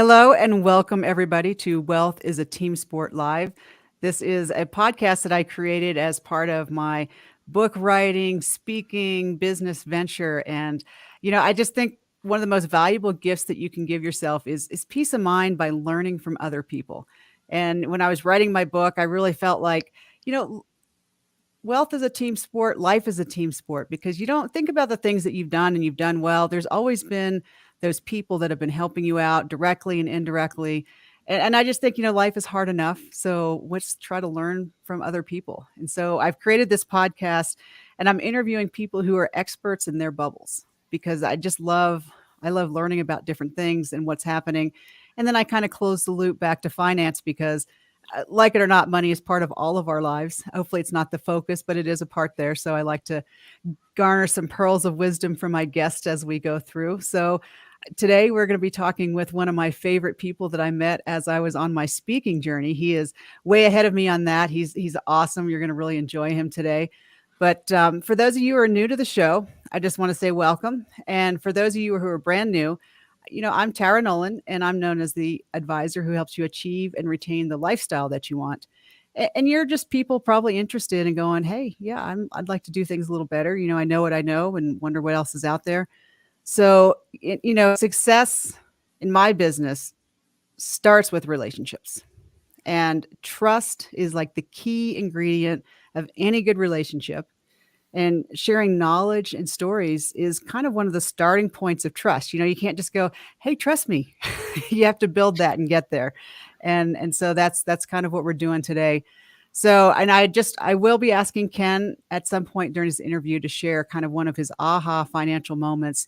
Hello and welcome everybody to Wealth is a Team Sport Live. This is a podcast that I created as part of my book writing, speaking, business venture. And, I just think one of the most valuable gifts that you can give yourself is peace of mind by learning from other people. And when I was writing my book, I really felt like, you know, wealth is a team sport, life is a team sport, because you don't think about the things that you've done and you've done well. There's always been those people that have been helping you out directly and indirectly. And I just think, life is hard enough. So let's try to learn from other people. And so I've created this podcast and I'm interviewing people who are experts in their bubbles because I love learning about different things and what's happening. And then I kind of close the loop back to finance because like it or not, money is part of all of our lives. Hopefully it's not the focus, but it is a part there. So I like to garner some pearls of wisdom from my guests as we go through. So today we're going to be talking with one of my favorite people that I met as I was on my speaking journey. He is way ahead of me on that. He's awesome. You're going to really enjoy him today. But for those of you who are new to the show, I just want to say welcome. And for those of you who are brand new, I'm Tara Nolan, and I'm known as the advisor who helps you achieve and retain the lifestyle that you want. And you're just people probably interested in going, hey, yeah, I'd like to do things a little better. I know what I know and wonder what else is out there. So, success in my business starts with relationships. And trust is like the key ingredient of any good relationship. And sharing knowledge and stories is kind of one of the starting points of trust. You can't just go, hey, trust me. You have to build that and get there. And so that's kind of what we're doing today. So, and I will be asking Ken at some point during his interview to share kind of one of his aha financial moments,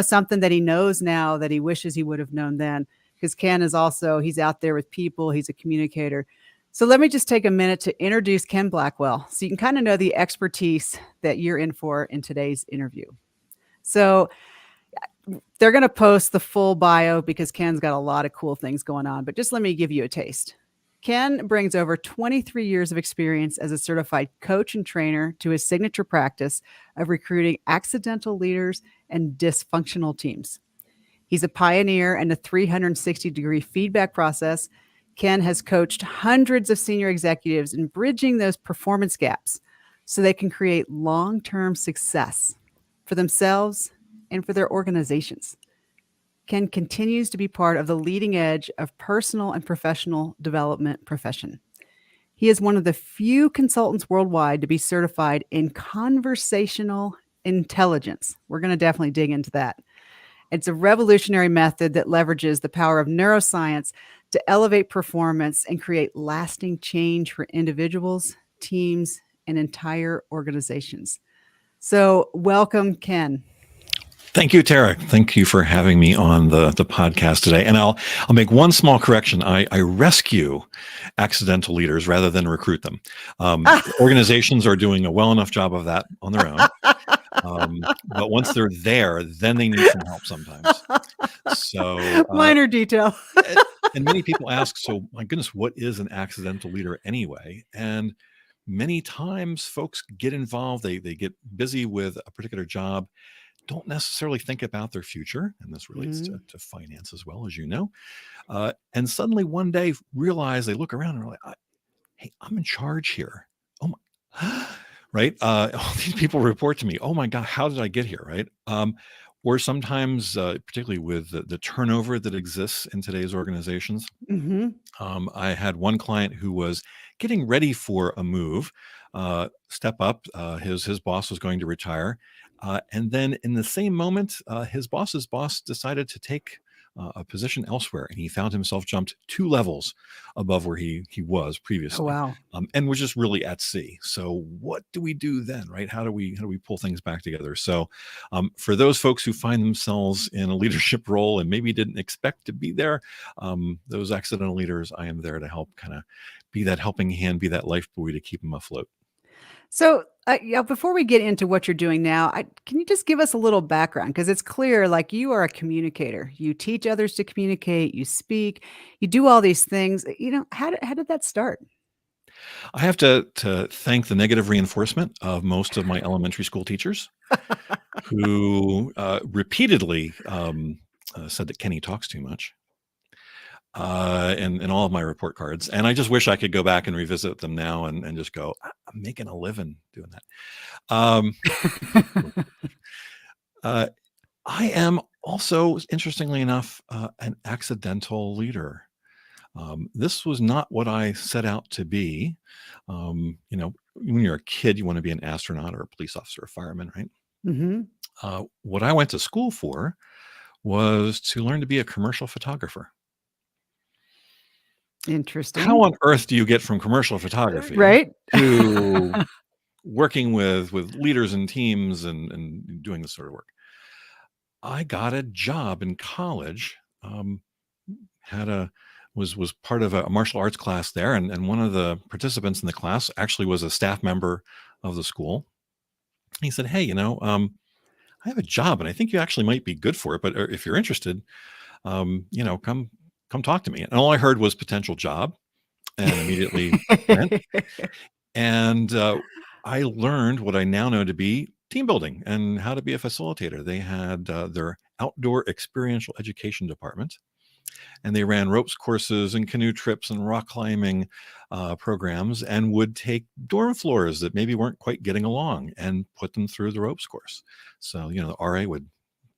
something that he knows now that he wishes he would have known then. Because Ken he's out there with people, he's a communicator. So let me just take a minute to introduce Ken Blackwell so you can kind of know the expertise that you're in for in today's interview. So they're going to post the full bio because Ken's got a lot of cool things going on, but just let me give you a taste. Ken brings over 23 years of experience as a certified coach and trainer to his signature practice of recruiting accidental leaders and dysfunctional teams. He's a pioneer in the 360-degree feedback process. Ken has coached hundreds of senior executives in bridging those performance gaps so they can create long-term success for themselves and for their organizations. Ken continues to be part of the leading edge of personal and professional development profession. He is one of the few consultants worldwide to be certified in conversational intelligence. We're going to definitely dig into that. It's a revolutionary method that leverages the power of neuroscience to elevate performance and create lasting change for individuals, teams, and entire organizations. So welcome, Ken. Thank you, Tara. Thank you for having me on the podcast today. And I'll make one small correction. I rescue accidental leaders rather than recruit them. Organizations are doing a well enough job of that on their own. But once they're there, then they need some help sometimes. So minor detail. And many people ask, so my goodness, what is an accidental leader anyway? And many times folks get involved, they get busy with a particular job, don't necessarily think about their future, and this relates to finance as well, as you know, and suddenly one day realize, they look around and are like, hey, I'm in charge here. Oh my, right? All these people report to me, oh my God, how did I get here, right? Or sometimes, particularly with the turnover that exists in today's organizations. I had one client who was getting ready for a move, step up. His boss was going to retire. And then in the same moment, his boss's boss decided to take a position elsewhere, and he found himself jumped 2 levels above where he was previously. Oh, wow. And was just really at sea. So what do we do then, right? How do we pull things back together? So for those folks who find themselves in a leadership role and maybe didn't expect to be there, those accidental leaders, I am there to help kind of be that helping hand, be that life buoy to keep them afloat. So before we get into what you're doing now, can you just give us a little background? Because it's clear, like, you are a communicator. You teach others to communicate, you speak, you do all these things. How did that start? I have to thank the negative reinforcement of most of my elementary school teachers who repeatedly said that Kenny talks too much. in all of my report cards. And I just wish I could go back and revisit them now and just go, I'm making a living doing that. I am also, interestingly enough, an accidental leader. This was not what I set out to be. When you're a kid, you want to be an astronaut or a police officer, a fireman, right? What I went to school for was to learn to be a commercial photographer. Interesting. How on earth do you get from commercial photography to working with leaders and teams and doing this sort of work? I got a job in college. Was part of a martial arts class there, and one of the participants in the class actually was a staff member of the school. He said, "Hey, I have a job, and I think you actually might be good for it. But if you're interested, come talk to me." And all I heard was potential job, and immediately went. And I learned what I now know to be team building and how to be a facilitator. They had their outdoor experiential education department, and they ran ropes courses and canoe trips and rock climbing programs, and would take dorm floors that maybe weren't quite getting along and put them through the ropes course. So, the RA would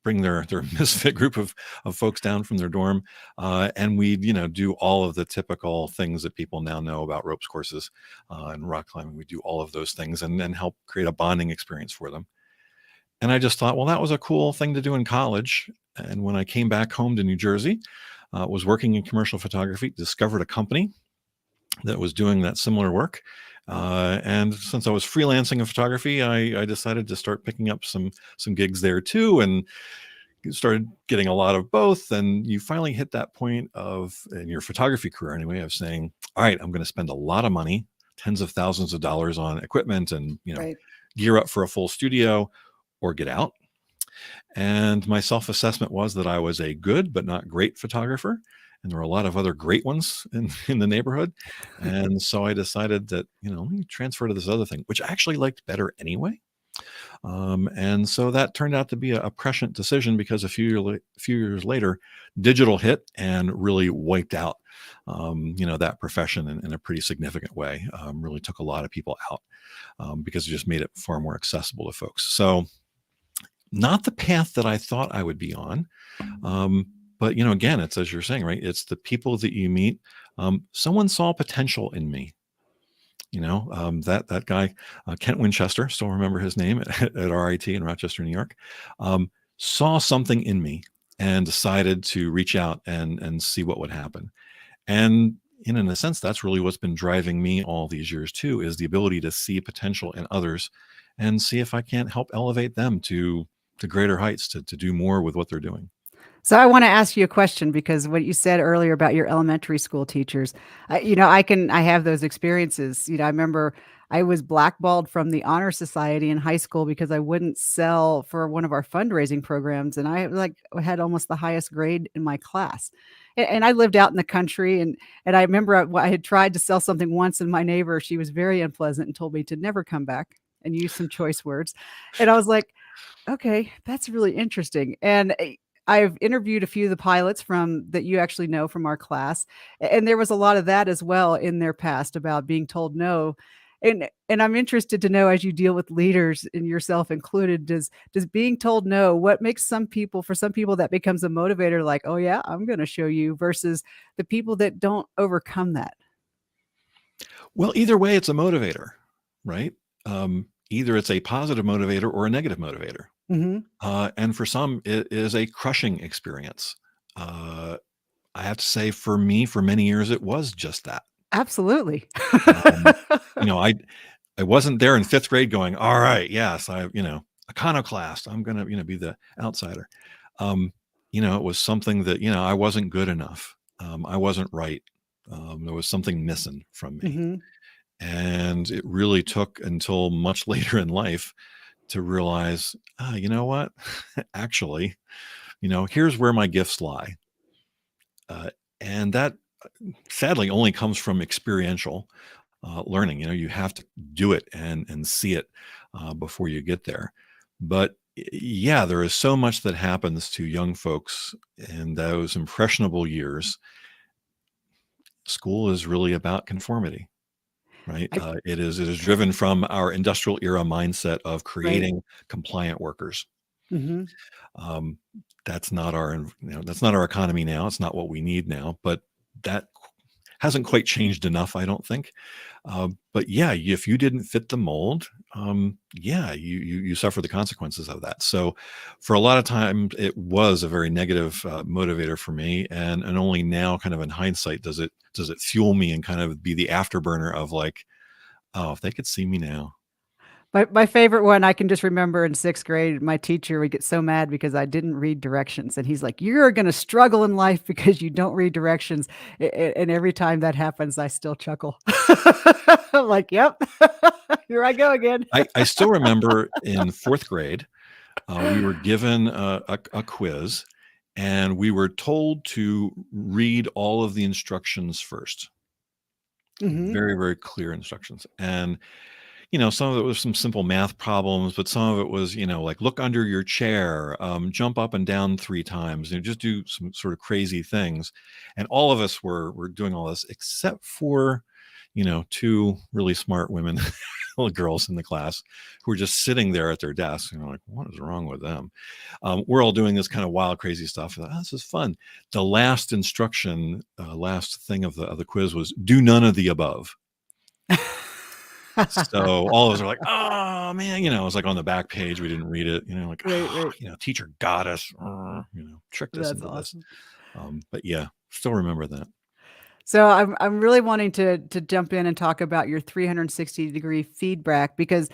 bring their misfit group of folks down from their dorm, and we'd do all of the typical things that people now know about ropes courses and rock climbing. We do all of those things and then help create a bonding experience for them. And I just thought, well, that was a cool thing to do in college. And when I came back home to New Jersey, was working in commercial photography, discovered a company that was doing that similar work. And since I was freelancing in photography, I decided to start picking up some gigs there too, and started getting a lot of both. And you finally hit that point in your photography career anyway, of saying, all right, I'm going to spend a lot of money, tens of thousands of dollars on equipment and, gear up for a full studio, or get out. And my self-assessment was that I was a good but not great photographer, and there were a lot of other great ones in the neighborhood. And so I decided that, let me transfer to this other thing, which I actually liked better anyway. And so that turned out to be a prescient decision, because a few years later, digital hit and really wiped out, that profession in a pretty significant way. Really took a lot of people out because it just made it far more accessible to folks. So not the path that I thought I would be on. But, again, it's, as you're saying, right? It's the people that you meet. Someone saw potential in me. That guy, Kent Winchester, still remember his name at RIT in Rochester, New York, saw something in me and decided to reach out and see what would happen. And in a sense, that's really what's been driving me all these years too, is the ability to see potential in others and see if I can't help elevate them to greater heights, to do more with what they're doing. So I want to ask you a question, because what you said earlier about your elementary school teachers, I have those experiences. I remember I was blackballed from the honor society in high school because I wouldn't sell for one of our fundraising programs, and I had almost the highest grade in my class. And I lived out in the country, and I remember I had tried to sell something once, and my neighbor, she was very unpleasant and told me to never come back, and use some choice words. And I was like, okay, that's really interesting. And I've interviewed a few of the pilots that you actually know from our class, and there was a lot of that as well in their past about being told no. And I'm interested to know, as you deal with leaders, and yourself included, does being told no, what makes for some people that becomes a motivator, like, oh yeah, I'm going to show you, versus the people that don't overcome that? Well, either way, it's a motivator, right? Either it's a positive motivator or a negative motivator. And for some, it is a crushing experience. I have to say, for me, for many years, it was just that. Absolutely. I wasn't there in fifth grade going, all right, yes, iconoclast, I'm going to be the outsider. It was something that, I wasn't good enough. I wasn't right. There was something missing from me. And it really took until much later in life to realize, you know what, actually, here's where my gifts lie. And that sadly only comes from experiential learning. You have to do it and see it before you get there. But yeah, there is so much that happens to young folks in those impressionable years. School is really about conformity, right? I, It is driven from our industrial era mindset of right. creating compliant workers. Hmm. Um, that's not that's not our economy now. It's not what we need now, but that hasn't quite changed enough, I don't think. But yeah, if you didn't fit the mold, yeah, you suffer the consequences of that. So, for a lot of times, it was a very negative motivator for me, and only now, kind of in hindsight, does it fuel me and kind of be the afterburner of like, oh, if they could see me now. My favorite one, I can just remember in sixth grade, my teacher would get so mad because I didn't read directions. And he's like, "You're going to struggle in life because you don't read directions." And every time that happens, I still chuckle. I'm like, yep, here I go again. I still remember in fourth grade, we were given a quiz, and we were told to read all of the instructions first. Hmm. Very, very clear instructions. And some of it was some simple math problems, but some of it was, like look under your chair, jump up and down 3 times, just do some sort of crazy things. And all of us were doing all this except for, two really smart women, little girls in the class who were just sitting there at their desks. Like, what is wrong with them? We're all doing this kind of wild, crazy stuff. Oh, this is fun. The last instruction, last thing of the quiz was do none of the above. So all of us are like, oh man, it was like on the back page. We didn't read it, like, Right, right. teacher got us, tricked us That's into this. awesome. But yeah, still remember that. So I'm really wanting to jump in and talk about your 360-degree feedback because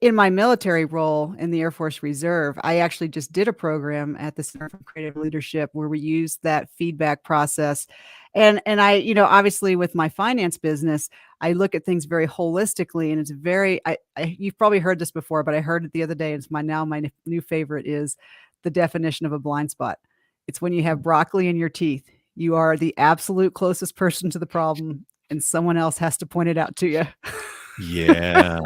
in my military role in the Air Force Reserve, I actually just did a program at the Center for Creative Leadership where we used that feedback process. And I, obviously with my finance business, I look at things very holistically and it's very you've probably heard this before, but I heard it the other day. It's my new favorite is the definition of a blind spot. It's when you have broccoli in your teeth. You are the absolute closest person to the problem, and someone else has to point it out to you. Yeah,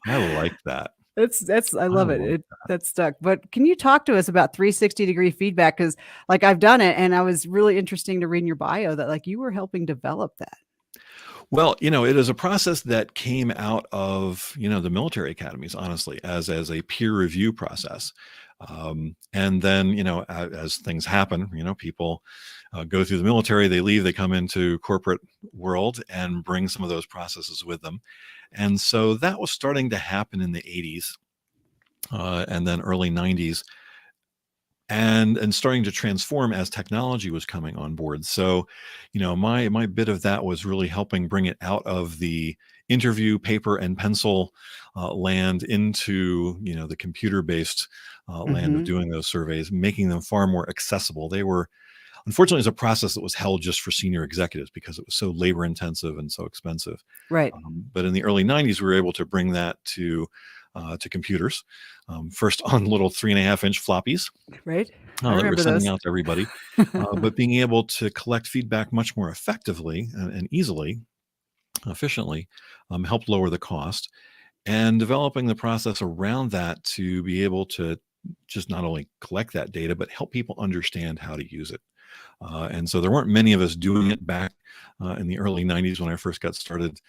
I like that. That's I I love it. like That stuck. But can you talk to us about 360-degree feedback? Because like I've done it, and I was really interesting to read in your bio that like you were helping develop that. Well, it is a process that came out of, the military academies, honestly, as a peer review process. And then, as things happen, people go through the military, they leave, they come into corporate world and bring some of those processes with them. And so that was starting to happen in the 80s and then early 90s and starting to transform as technology was coming on board. So, my bit of that was really helping bring it out of the interview paper and pencil land into the computer based land of Hmm. doing those surveys, making them far more accessible. They were unfortunately, it's a process that was held just for senior executives because it was so labor intensive and so expensive. Right. But in the early 90s, we were able to bring that to computers, first on little 3.5-inch floppies Right. I that we're remember sending those. out to everybody, but being able to collect feedback much more effectively and easily, efficiently, helped lower the cost, and developing the process around that to be able to just not only collect that data, but help people understand how to use it. And so there weren't many of us doing it back in the early 90s when I first got started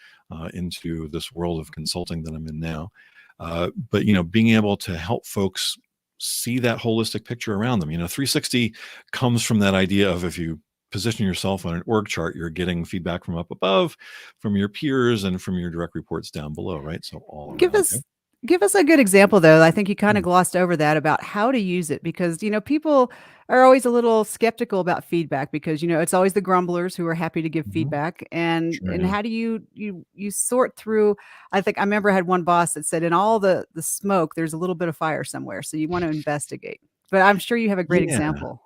into this world of consulting that I'm in now. But being able to help folks see that holistic picture around them. 360 comes from that idea of if you position yourself on an org chart, you're getting feedback from up above, from your peers, and from your direct reports down below, right? So all Give around you. us give us a good example though. I think you kind of Mm. glossed over that about how to use it because people are always a little skeptical about feedback because it's always the grumblers who are happy to give Mhm. feedback and Sure, and yeah. how do you sort through. I think I remember I had one boss that said in all the smoke there's a little bit of fire somewhere, so you want to investigate. But I'm sure you have a great Yeah. example.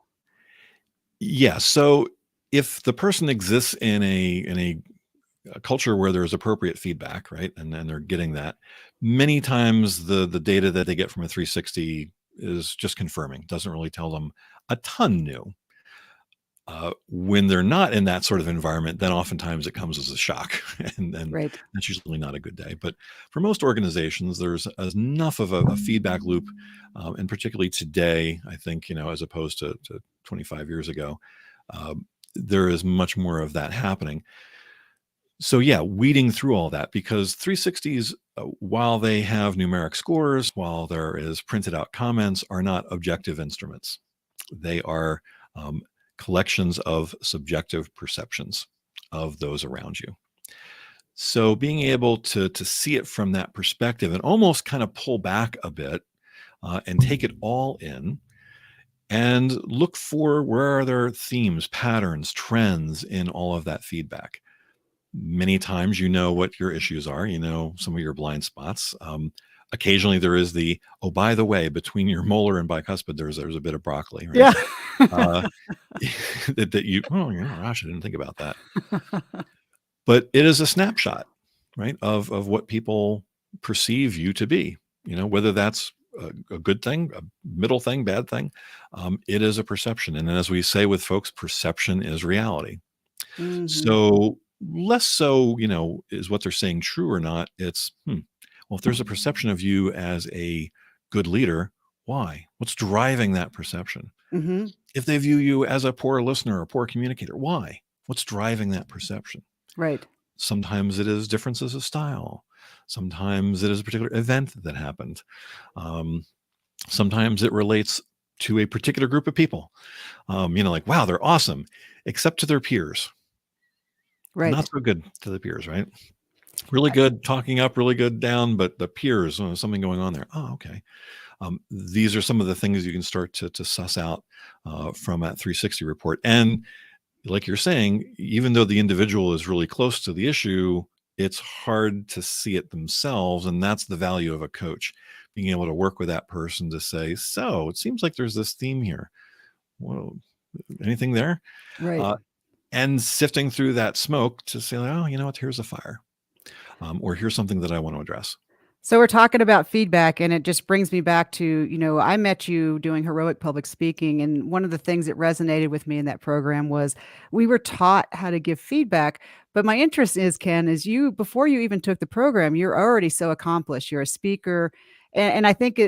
Yeah. So if the person exists in a culture where there's appropriate feedback, right, and then they're getting that, many times the data that they get from a 360 is just confirming, doesn't really tell them a ton new. When they're not in that sort of environment, then oftentimes it comes as a shock, and Right. that's usually not a good day. But for most organizations, there's enough of a feedback loop, and particularly today, I think as opposed to 25 years ago, there is much more of that happening. So yeah, weeding through all that, because 360s, while they have numeric scores, while there is printed out comments, are not objective instruments. They are um, collections of subjective perceptions of those around you. So being able to see it from that perspective and almost kind of pull back a bit and take it all in and look for, where are there themes, patterns, trends in all of that feedback. Many times you know what your issues are, you know some of your blind spots. Occasionally there is the, oh, by the way, between your molar and bicuspid, there's a bit of broccoli, right? Yeah. Uh, that you, oh, gosh, I didn't think about that. But it is a snapshot, right, of what people perceive you to be, whether that's a good thing, a middle thing, bad thing. It is a perception. And as we say with folks, perception is reality. Mhm. So less so, is what they're saying true or not? It's, well, if there's a perception of you as a good leader, why? What's driving that perception? Mhm. If they view you as a poor listener, a poor communicator, why? What's driving that perception? Right. Sometimes it is differences of style. Sometimes it is a particular event that happened. Um, Sometimes it relates to a particular group of people. Like, wow, they're awesome, except to their peers. Right. Not so good to the peers, right? Really good talking up, really good down, but the peers, something going on there. Oh, okay. These are some of the things you can start to suss out from that 360 report. And like you're saying, even though the individual is really close to the issue, it's hard to see it themselves. And that's the value of a coach, being able to work with that person to say, so it seems like there's this theme here. Well, anything there? Right. Uh, and sifting through that smoke to say, oh, you know what, here's a fire. Or here's something that I want to address. So we're talking about feedback, and it just brings me back to, I met you doing heroic public speaking. And one of the things that resonated with me in that program was we were taught how to give feedback. But my interest is, Ken, is you, before you even took the program, you're already so accomplished. You're a speaker. And I think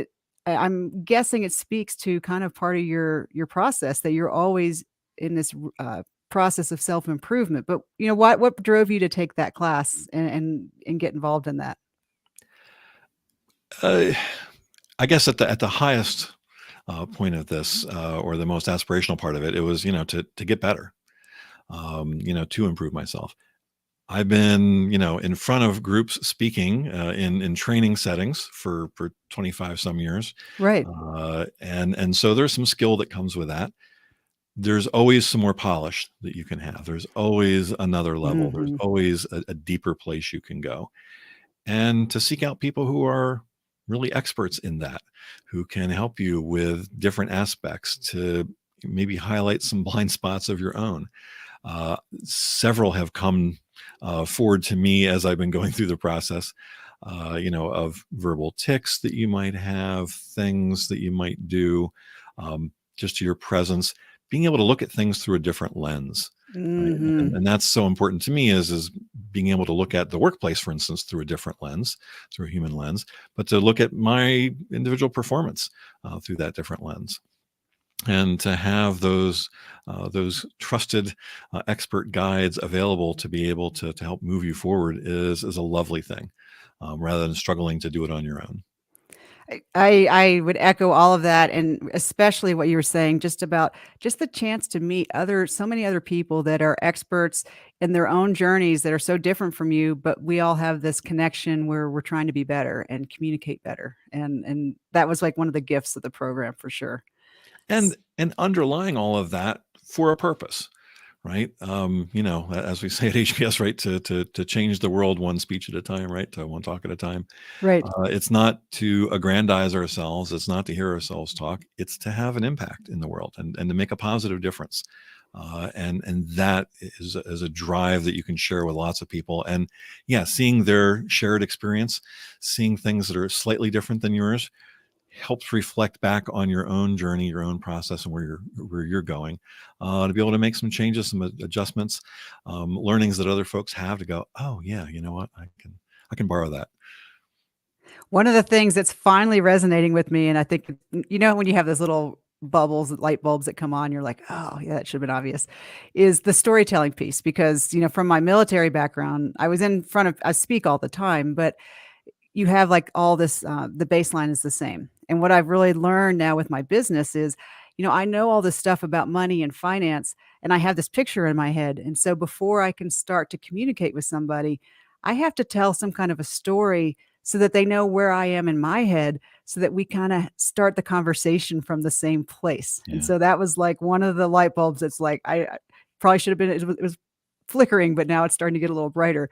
I'm guessing it speaks to kind of part of your process that you're always in this process of self-improvement. But, what drove you to take that class and get involved in that? I guess at the highest point of this, or the most aspirational part of it, it was to get better, to improve myself. I've been in front of groups speaking in training settings for 25 some years, Right. and so there's some skill that comes with that. There's always some more polish that you can have. There's always another level. There's Mhm. always a deeper place you can go. And to seek out people who are really experts in that, who can help you with different aspects to maybe highlight some blind spots of your own. Several have come forward to me as I've been going through the process, of verbal tics that you might have, things that you might do, just to your presence, being able to look at things through a different lens. Right? Mhm. And that's so important to me is being able to look at the workplace, for instance, through a different lens, through a human lens, but to look at my individual performance through that different lens, and to have those trusted expert guides available to be able to help move you forward is a lovely thing, rather than struggling to do it on your own. I would echo all of that, and especially what you were saying just about just the chance to meet so many other people that are experts in their own journeys that are so different from you, but we all have this connection where we're trying to be better and communicate better, and that was, like, one of the gifts of the program for sure. S And underlying all of that for a purpose, right? As we say at HBS, right, to change the world one speech at a time, right, to one talk at a time. Right. It's not to aggrandize ourselves. It's not to hear ourselves talk. It's to have an impact in the world and to make a positive difference. And that is a drive that you can share with lots of people. And yeah, seeing their shared experience, seeing things that are slightly different than yours, helps reflect back on your own journey, your own process, and where you're going, to be able to make some changes, some adjustments, learnings that other folks have to go, oh yeah, you know what, I can borrow that. One of the things that's finally resonating with me, and I think, when you have those little bubbles, light bulbs that come on. You're like, oh, yeah, that should have been obvious, is the storytelling piece. Because, from my military background, I was in front of, I speak all the time, but you have like all this, the baseline is the same. And what I've really learned now with my business is, I know all this stuff about money and finance, and I have this picture in my head. And so before I can start to communicate with somebody, I have to tell some kind of a story so that they know where I am in my head, so that we kind of start the conversation from the same place. And Yeah. so that was like one of the light bulbs that's like, I probably should have been, it was flickering, but now it's starting to get a little brighter.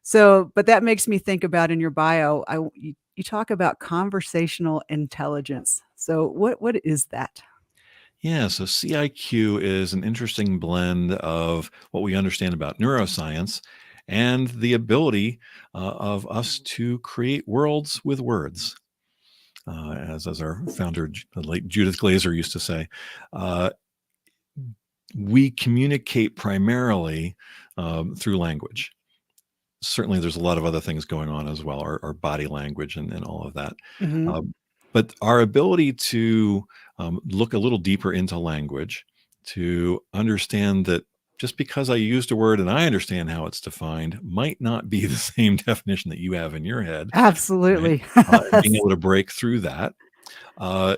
So, but that makes me think about in your bio, you talk about conversational intelligence. So what is that? Yeah, so CIQ is an interesting blend of what we understand about neuroscience and the ability of us to create worlds with words. As our founder, the late Judith Glaser, used to say, uh, we communicate primarily through language. Certainly, there's a lot of other things going on as well, our body language and all of that. Mhm. Um, but our ability to look a little deeper into language, to understand that just because I used a word and I understand how it's defined might not be the same definition that you have in your head, right? Absolutely. And being able to break through that. Uh,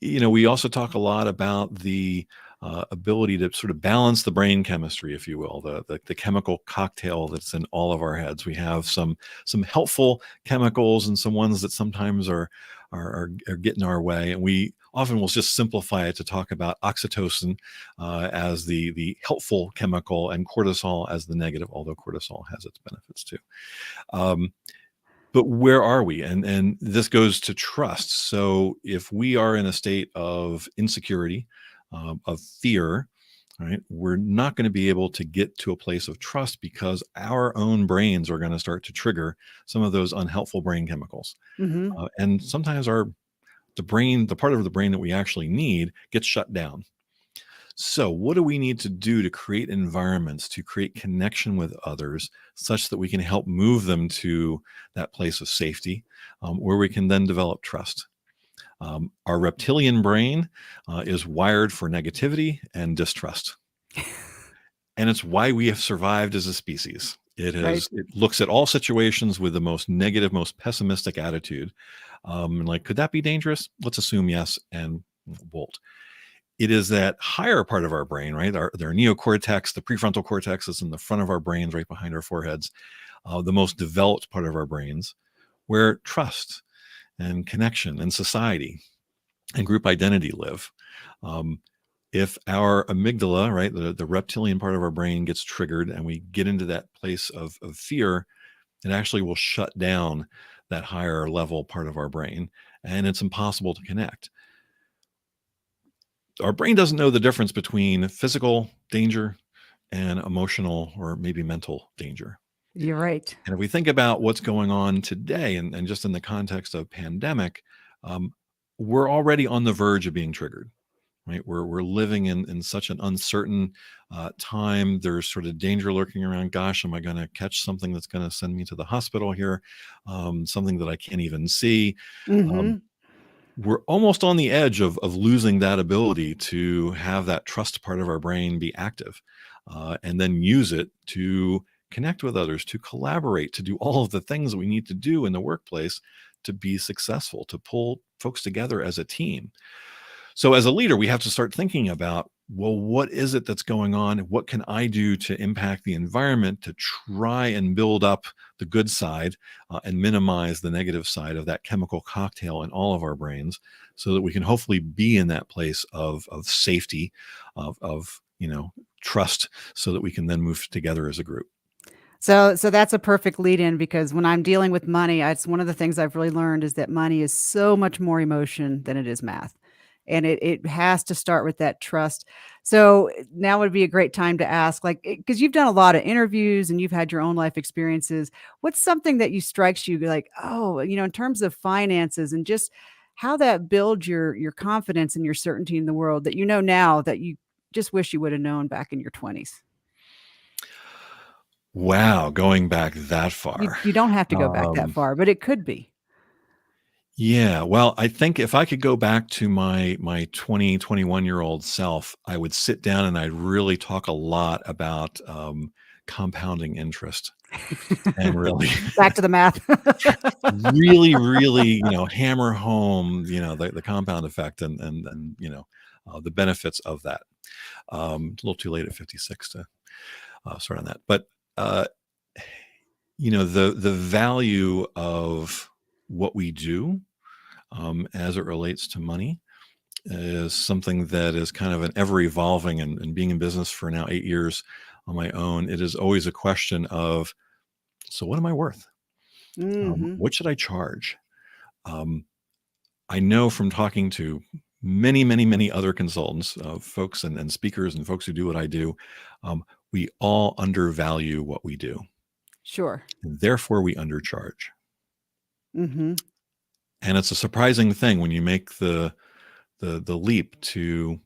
we also talk a lot about the ability to sort of balance the brain chemistry, if you will, the chemical cocktail that's in all of our heads. We have some helpful chemicals and some ones that sometimes are getting our way, and we often will just simplify it to talk about oxytocin as the helpful chemical and cortisol as the negative, although cortisol has its benefits too. Um, but where are we? And this goes to trust. So if we are in a state of insecurity, of fear, right, we're not going to be able to get to a place of trust because our own brains are going to start to trigger some of those unhelpful brain chemicals. Mhm. And sometimes the part of the brain that we actually need gets shut down. So, what do we need to do to create environments, to create connection with others, such that we can help move them to that place of safety, where we can then develop trust? Our reptilian brain is wired for negativity and distrust, and it's why we have survived as a species. Right. It looks at all situations with the most negative, most pessimistic attitude. Like, could that be dangerous? Let's assume yes, and bolt. It is that higher part of our brain, right? Their neocortex, the prefrontal cortex is in the front of our brains, right behind our foreheads, the most developed part of our brains, where trust and connection and society and group identity live. Um, if our amygdala, right, the reptilian part of our brain gets triggered and we get into that place of fear, it actually will shut down that higher level part of our brain, and it's impossible to connect. Our brain doesn't know the difference between physical danger and emotional or maybe mental danger. You're right. And if we think about what's going on today and just in the context of pandemic, um, we're already on the verge of being triggered, right? We're living in such an uncertain time. There's sort of danger lurking around. Gosh, am I going to catch something that's going to send me to the hospital here? Something that I can't even see. Um, Mhm. we're almost on the edge of losing that ability to have that trust part of our brain be active, and then use it to connect with others, to collaborate, to do all of the things that we need to do in the workplace to be successful, to pull folks together as a team. So as a leader, we have to start thinking about, well, what is it that's going on? What can I do to impact the environment to try and build up the good side and minimize the negative side of that chemical cocktail in all of our brains, so that we can hopefully be in that place of safety, of trust, so that we can then move together as a group. So that's a perfect lead in, because when I'm dealing with money, it's one of the things I've really learned is that money is so much more emotion than it is math. And it has to start with that trust. So now would be a great time to ask, like, because you've done a lot of interviews and you've had your own life experiences. What's something that you strikes you like, oh, in terms of finances and just how that builds your confidence and your certainty in the world, that now that you just wish you would have known back in your 20s? Wow, going back that You far. you don't have to go back that Um, far, but it could be. Yeah, well, I think if I could go back to my 20, 21-year-old self, I would sit down and I'd really talk a lot about, compounding interest and really Back to the math. really, really, hammer home, the compound effect and, the benefits of that. It's a little too late at 56 to, start on that. But, uh, the value of what we do, as it relates to money is something that is kind of an ever evolving and being in business for now 8 years on my own. It is always a question of, so what am I worth? Mhm. What should I charge? Um, I know from talking to many, many, many other consultants, folks and speakers and folks who do what I do, um, we all undervalue what we do. Sure. And therefore, we undercharge. Mhm. And it's a surprising thing when you make the leap to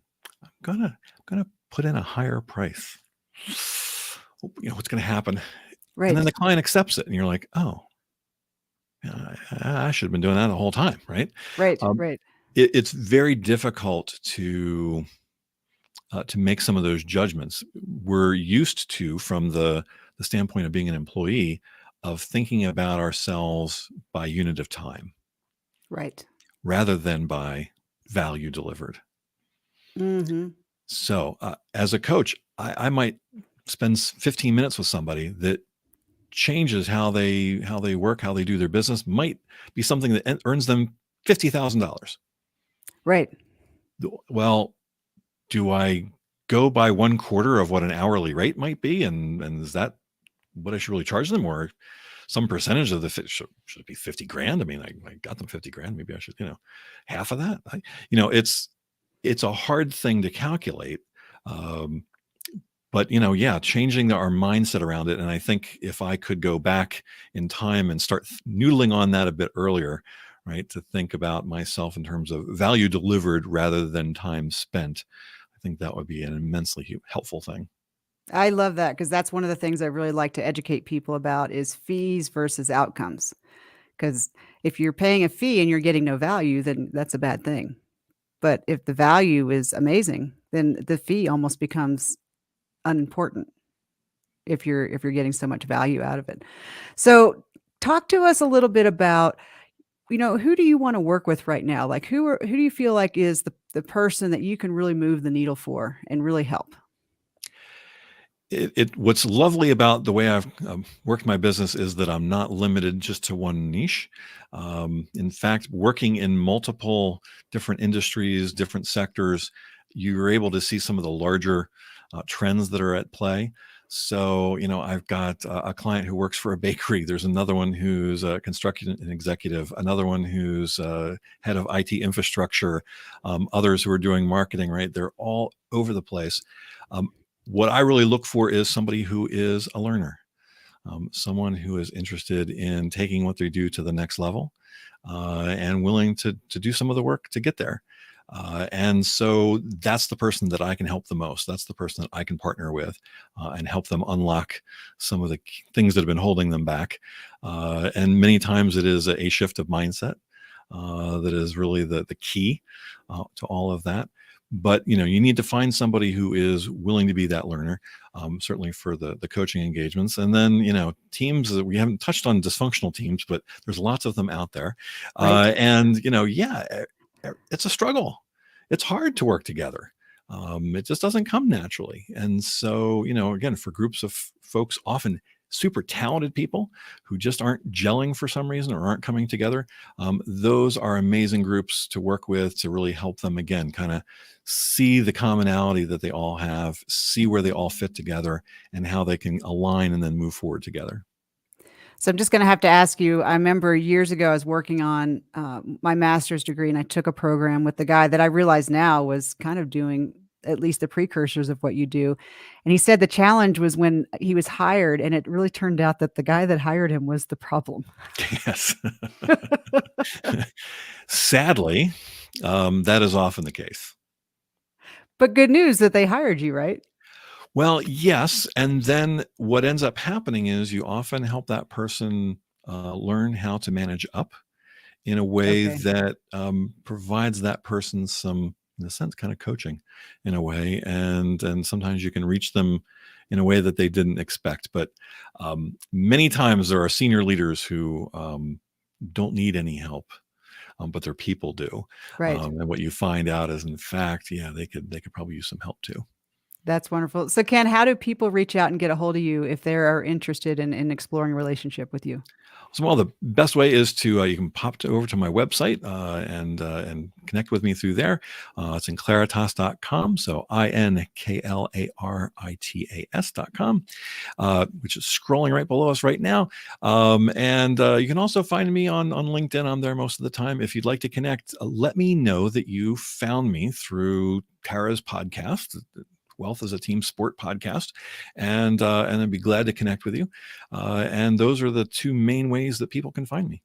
I'm gonna put in a higher price. What's gonna happen? And then Right. the client accepts it, and you're like, oh, yeah, I should have been doing that the whole time, right? Right, Um, right. it's very difficult to make some of those judgments. We're used to, from the standpoint of being an employee, of thinking about ourselves by unit of time Right. rather than by value delivered. Mhm. So, as a coach, I might spend 15 minutes with somebody that changes how they work, how they do their business. Might be something that earns them $50,000. Right. Well, do I go by 1/4 of what an hourly rate might be, and is that what I should really charge them, or some percentage of the should it be 50 grand? I mean, I got them 50 grand. Maybe I should, half of that. It's a hard thing to calculate. Um, but yeah, changing our mindset around it. And I think if I could go back in time and start noodling on that a bit earlier, right, to think about myself in terms of value delivered rather than time spent, I think that would be an immensely helpful thing. I love that because that's one of the things I really like to educate people about is fees versus outcomes. Because if you're paying a fee and you're getting no value, then that's a bad thing. But if the value is amazing, then the fee almost becomes unimportant if you're getting so much value out of it. So, talk to us a little bit about, who do you wanna work with right now? Like, who do you feel like is the person that you can really move the needle for and really help? What's lovely about the way I've worked my business is that I'm not limited just to one niche. In fact, working in multiple different industries, different sectors, you're able to see some of the larger trends that are at play. So, I've got a client who works for a bakery. There's another one who's a construction executive, another one who's head of IT infrastructure, others who are doing marketing, right? They're all over the place. Um, what I really look for is somebody who is a learner, someone who is interested in taking what they do to the next level, and willing to do some of the work to get there. And so that's the person that I can help the most. That's the person that I can partner with and help them unlock some of the things that have been holding them back. And many times it is a shift of mindset that is really the key to all of that. But you need to find somebody who is willing to be that learner, certainly for the coaching engagements. And then teams that we haven't touched on, dysfunctional teams, but there's lots of them out there. Right? And yeah, it's a struggle. It's hard to work together. It just doesn't come naturally. And so again, for groups of folks, often super talented people who just aren't gelling for some reason or aren't coming together, those are amazing groups to work with to really help them, again, kind of see the commonality that they all have, see where they all fit together and how they can align and then move forward together. So I'm just gonna have to ask you, I remember years ago, I was working on, my master's degree, and I took a program with the guy that I realize now was kind of doing at least the precursors of what you do, and he said the challenge was when he was hired, and it really turned out that the guy that hired him was the problem. Yes. Sadly, that is often the case. But good news that they hired you, right? Well, yes, and then what ends up happening is you often help that person learn how to manage up in a way Okay. that provides that person some, in a sense, kind of coaching in a way. And sometimes you can reach them in a way that they didn't expect. But many times there are senior leaders who don't need any help, but their people do. Right. And what you find out is, in fact, yeah, they could probably use some help too. That's wonderful. So, Ken, how do people reach out and get a hold of you if they are interested in exploring a relationship with you? So, well, the best way is to you can over to my website and connect with me through there. It's inclaritas.com. So INKLARITAS.com, which is scrolling right below us right now. And you can also find me on LinkedIn. I'm there most of the time. If you'd like to connect, let me know that you found me through Tara's podcast. Wealth is a Team Sport podcast, and I'd be glad to connect with you. And those are the two main ways that people can find me.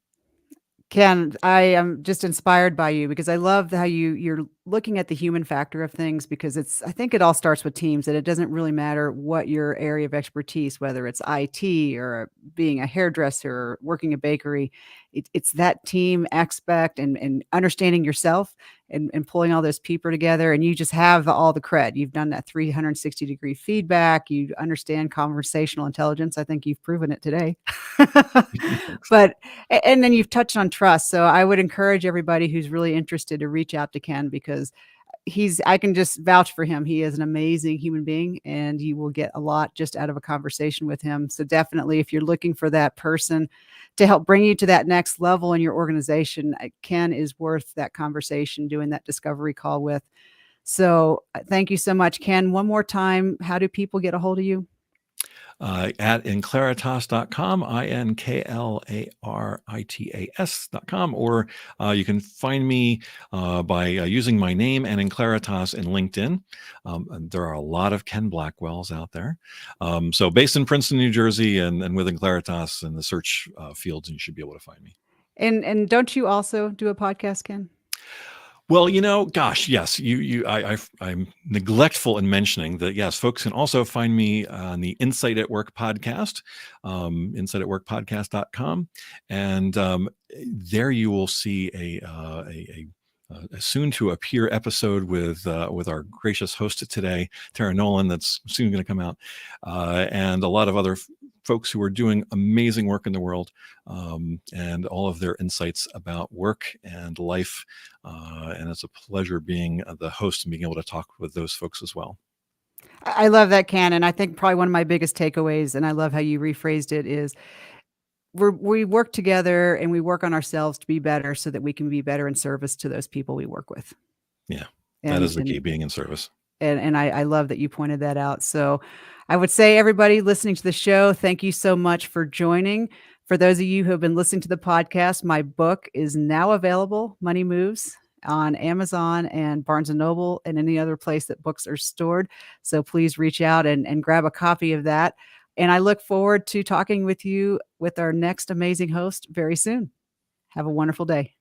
Ken, I am just inspired by you because I love how you're looking at the human factor of things because I think it all starts with teams, that it doesn't really matter what your area of expertise, whether it's IT or being a hairdresser or working a bakery. It's that team aspect and understanding yourself and pulling all those people together. And you just have all the cred. You've done that 360-degree feedback. You understand conversational intelligence. I think you've proven it today. But and then you've touched on trust. So I would encourage everybody who's really interested to reach out to Ken because I can just vouch for him. He is an amazing human being and you will get a lot just out of a conversation with him. So definitely if you're looking for that person to help bring you to that next level in your organization, Ken is worth that conversation, doing that discovery call with. So thank you so much, Ken. One more time, how do people get a hold of you? At inclaritas.com, INKLARITAS.com, or you can find me by using my name and Inclaritas in LinkedIn. And there are a lot of Ken Blackwells out there. So based in Princeton, New Jersey, and with Inclaritas in the search fields, and you should be able to find me. And don't you also do a podcast, Ken? Well, gosh, yes, I'm neglectful in mentioning that. Yes, folks can also find me on the Insight at Work podcast, insightatworkpodcast.com, and there you will see a soon to appear episode with our gracious host today, Tara Nolan, that's soon going to come out, and a lot of other folks who are doing amazing work in the world, and all of their insights about work and life. And it's a pleasure being the host and being able to talk with those folks as well. I love that, Ken, and I think probably one of my biggest takeaways, and I love how you rephrased it, is we work together and we work on ourselves to be better so that we can be better in service to those people we work with. Yeah, that And is the key, being in service. and I love that you pointed that out. So I would say everybody listening to the show, thank you so much for joining. For those of you who have been listening to the podcast, my book is now available, Money Moves, on Amazon and Barnes & Noble and any other place that books are stored. So please reach out and grab a copy of that. And I look forward to talking with you with our next amazing host very soon. Have a wonderful day.